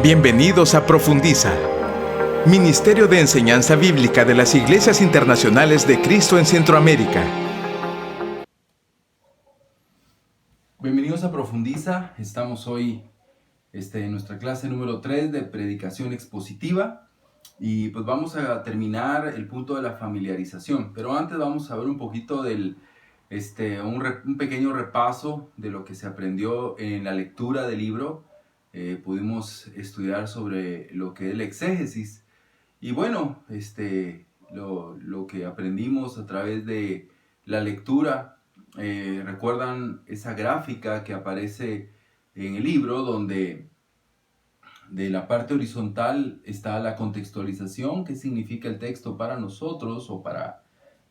Bienvenidos a Profundiza, Ministerio de Enseñanza Bíblica de las Iglesias Internacionales de Cristo en Centroamérica. Bienvenidos a Profundiza. Estamos hoy en nuestra clase número 3 de predicación expositiva y pues vamos a terminar el punto de la familiarización, pero antes vamos a ver un poquito del un pequeño repaso de lo que se aprendió en la lectura del libro. Pudimos estudiar sobre lo que es el exégesis y bueno, lo que aprendimos a través de la lectura. ¿Recuerdan esa gráfica que aparece en el libro donde de la parte horizontal está la contextualización, qué significa el texto para nosotros o para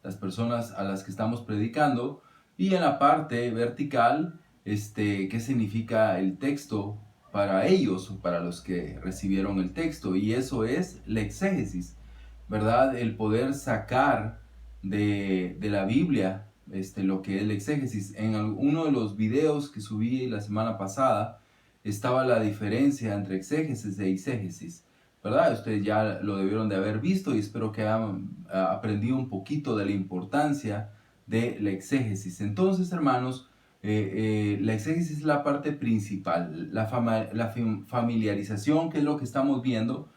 las personas a las que estamos predicando, y en la parte vertical, qué significa el texto para ellos o para los que recibieron el texto? Y eso es la exégesis, ¿verdad? El poder sacar de la Biblia lo que es la exégesis. En uno de los videos que subí la semana pasada estaba la diferencia entre exégesis e eisegesis, ¿verdad? Ustedes ya lo debieron de haber visto y espero que hayan aprendido un poquito de la importancia de la exégesis. Entonces, hermanos, la exégesis es la parte principal, la familiarización, que es lo que estamos viendo,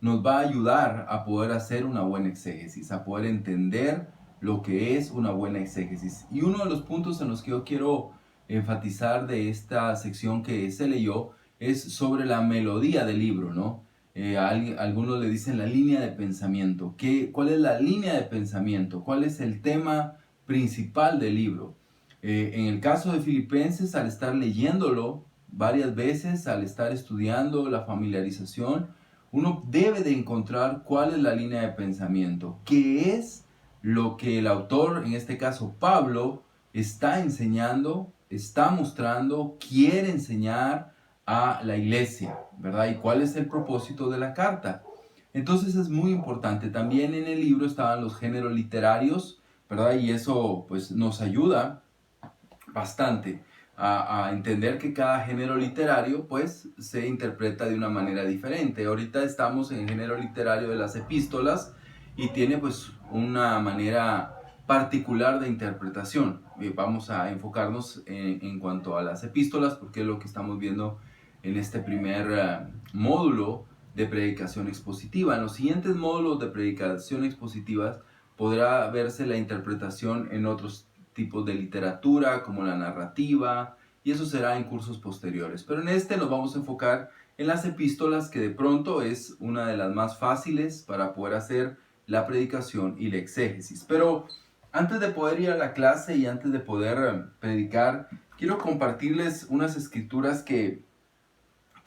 nos va a ayudar a poder hacer una buena exégesis, a poder entender lo que es una buena exégesis. Y uno de los puntos en los que yo quiero enfatizar de esta sección que se leyó es sobre la melodía del libro, ¿no? Algunos le dicen la línea de pensamiento. ¿Cuál es la línea de pensamiento? ¿Cuál es el tema principal del libro? En el caso de Filipenses, al estar leyéndolo varias veces, al estar estudiando la familiarización, uno debe de encontrar cuál es la línea de pensamiento, qué es lo que el autor, en este caso Pablo, está enseñando, está mostrando, quiere enseñar a la iglesia, ¿verdad? Y cuál es el propósito de la carta. Entonces es muy importante. También en el libro estaban los géneros literarios, ¿verdad? Y eso pues nos ayuda bastante a entender que cada género literario pues se interpreta de una manera diferente. Ahorita estamos en el género literario de las epístolas y tiene pues una manera particular de interpretación. Vamos a enfocarnos en cuanto a las epístolas porque es lo que estamos viendo en este primer módulo de predicación expositiva. En los siguientes módulos de predicación expositivas podrá verse la interpretación en otros tipos de literatura como la narrativa, y eso será en cursos posteriores. Pero en este nos vamos a enfocar en las epístolas, que de pronto es una de las más fáciles para poder hacer la predicación y la exégesis. Pero antes de poder ir a la clase y antes de poder predicar, quiero compartirles unas escrituras que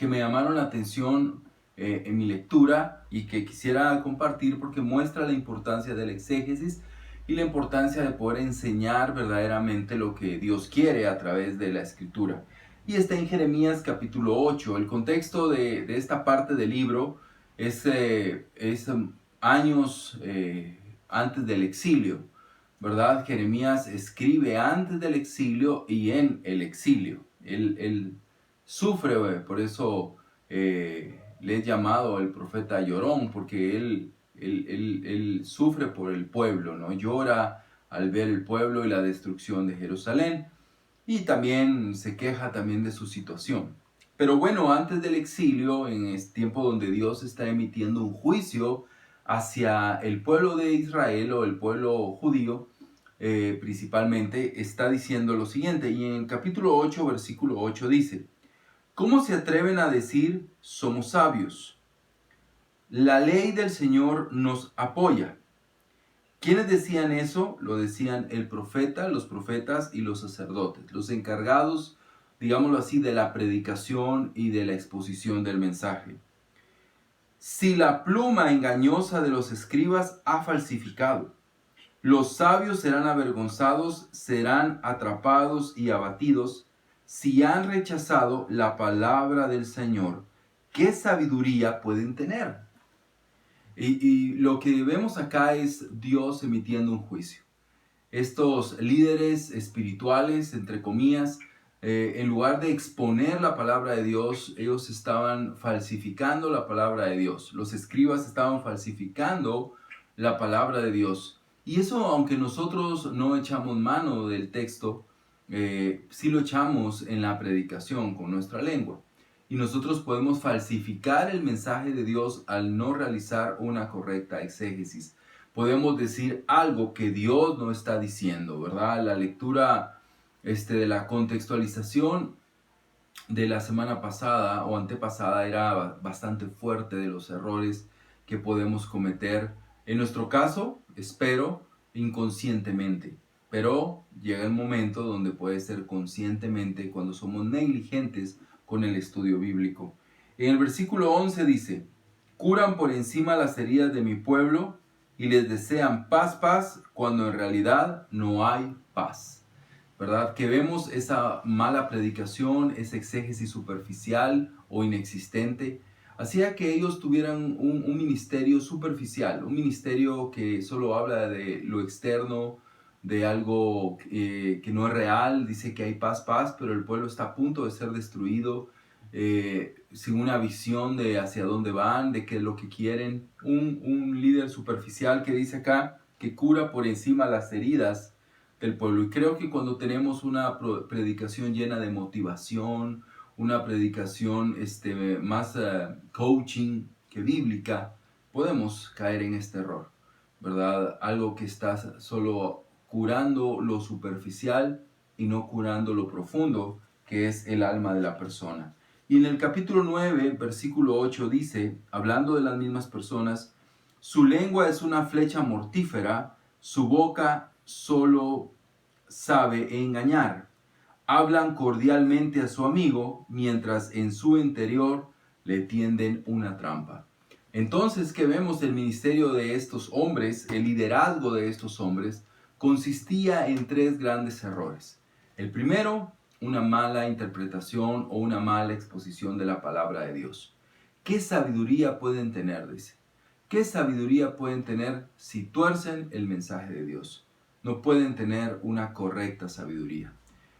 me llamaron la atención en mi lectura y que quisiera compartir porque muestra la importancia del exégesis y la importancia de poder enseñar verdaderamente lo que Dios quiere a través de la escritura. Y está en Jeremías capítulo 8. El contexto de esta parte del libro es años antes del exilio, ¿verdad? Jeremías escribe antes del exilio y en el exilio. Él sufre, por eso le es llamado el profeta llorón, porque él sufre por el pueblo, ¿no? Llora al ver el pueblo y la destrucción de Jerusalén, y también se queja también de su situación. Pero bueno, antes del exilio, en este tiempo donde Dios está emitiendo un juicio hacia el pueblo de Israel o el pueblo judío, principalmente, está diciendo lo siguiente, y en el capítulo 8, versículo 8 dice: ¿cómo se atreven a decir somos sabios? La ley del Señor nos apoya. ¿Quiénes decían eso? Lo decían el profeta, los profetas y los sacerdotes, los encargados, digámoslo así, de la predicación y de la exposición del mensaje. Si la pluma engañosa de los escribas ha falsificado, los sabios serán avergonzados, serán atrapados y abatidos si han rechazado la palabra del Señor. ¿Qué sabiduría pueden tener? Y lo que vemos acá es Dios emitiendo un juicio. Estos líderes espirituales, entre comillas, En lugar de exponer la palabra de Dios, ellos estaban falsificando la palabra de Dios. Los escribas estaban falsificando la palabra de Dios. Y eso, aunque nosotros no echamos mano del texto, sí lo echamos en la predicación con nuestra lengua. Y nosotros podemos falsificar el mensaje de Dios al no realizar una correcta exégesis. Podemos decir algo que Dios no está diciendo, ¿verdad? La lectura de la contextualización de la semana pasada o antepasada era bastante fuerte de los errores que podemos cometer. En nuestro caso, espero, inconscientemente. Pero llega el momento donde puede ser conscientemente cuando somos negligentes con el estudio bíblico. En el versículo 11 dice, curan por encima las heridas de mi pueblo y les desean paz, paz, cuando en realidad no hay paz. ¿Verdad? Que vemos esa mala predicación, esa exégesis superficial o inexistente, hacía que ellos tuvieran un ministerio superficial, un ministerio que solo habla de lo externo, de algo que no es real. Dice que hay paz, paz, pero el pueblo está a punto de ser destruido, sin una visión de hacia dónde van, de qué es lo que quieren. Un líder superficial que dice acá que cura por encima las heridas del pueblo. Y creo que cuando tenemos una predicación llena de motivación, una predicación más coaching que bíblica, podemos caer en este error, ¿verdad? Algo que está solo curando lo superficial y no curando lo profundo, que es el alma de la persona. Y en el capítulo 9, versículo 8 dice, hablando de las mismas personas, su lengua es una flecha mortífera, su boca solo sabe engañar. Hablan cordialmente a su amigo, mientras en su interior le tienden una trampa. Entonces, ¿qué vemos? El ministerio de estos hombres, el liderazgo de estos hombres, consistía en tres grandes errores. El primero, una mala interpretación o una mala exposición de la palabra de Dios. ¿Qué sabiduría pueden tener? Dice. ¿Qué sabiduría pueden tener si tuercen el mensaje de Dios? No pueden tener una correcta sabiduría.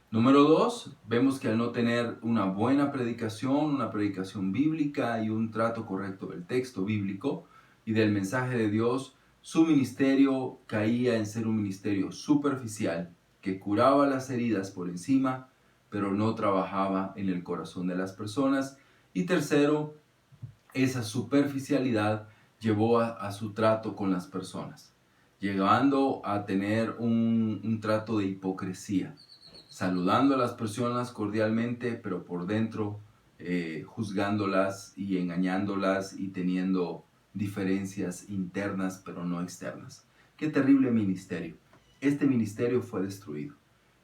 Número 2, vemos que al no tener una buena predicación, una predicación bíblica y un trato correcto del texto bíblico y del mensaje de Dios, su ministerio caía en ser un ministerio superficial que curaba las heridas por encima, pero no trabajaba en el corazón de las personas. Y tercero, esa superficialidad llevó a su trato con las personas, llegando a tener un trato de hipocresía, saludando a las personas cordialmente, pero por dentro juzgándolas y engañándolas y teniendo diferencias internas, pero no externas. Qué terrible ministerio. Este ministerio fue destruido.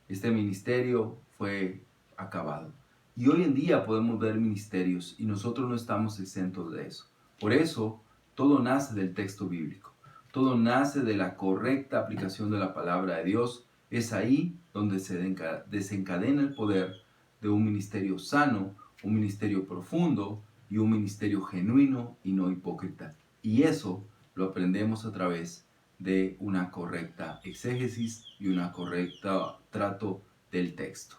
Este ministerio fue acabado. Y hoy en día podemos ver ministerios y nosotros no estamos exentos de eso. Por eso, todo nace del texto bíblico. Todo nace de la correcta aplicación de la palabra de Dios. Es ahí donde se desencadena el poder de un ministerio sano, un ministerio profundo y un ministerio genuino y no hipócrita. Y eso lo aprendemos a través de una correcta exégesis y un correcto trato del texto.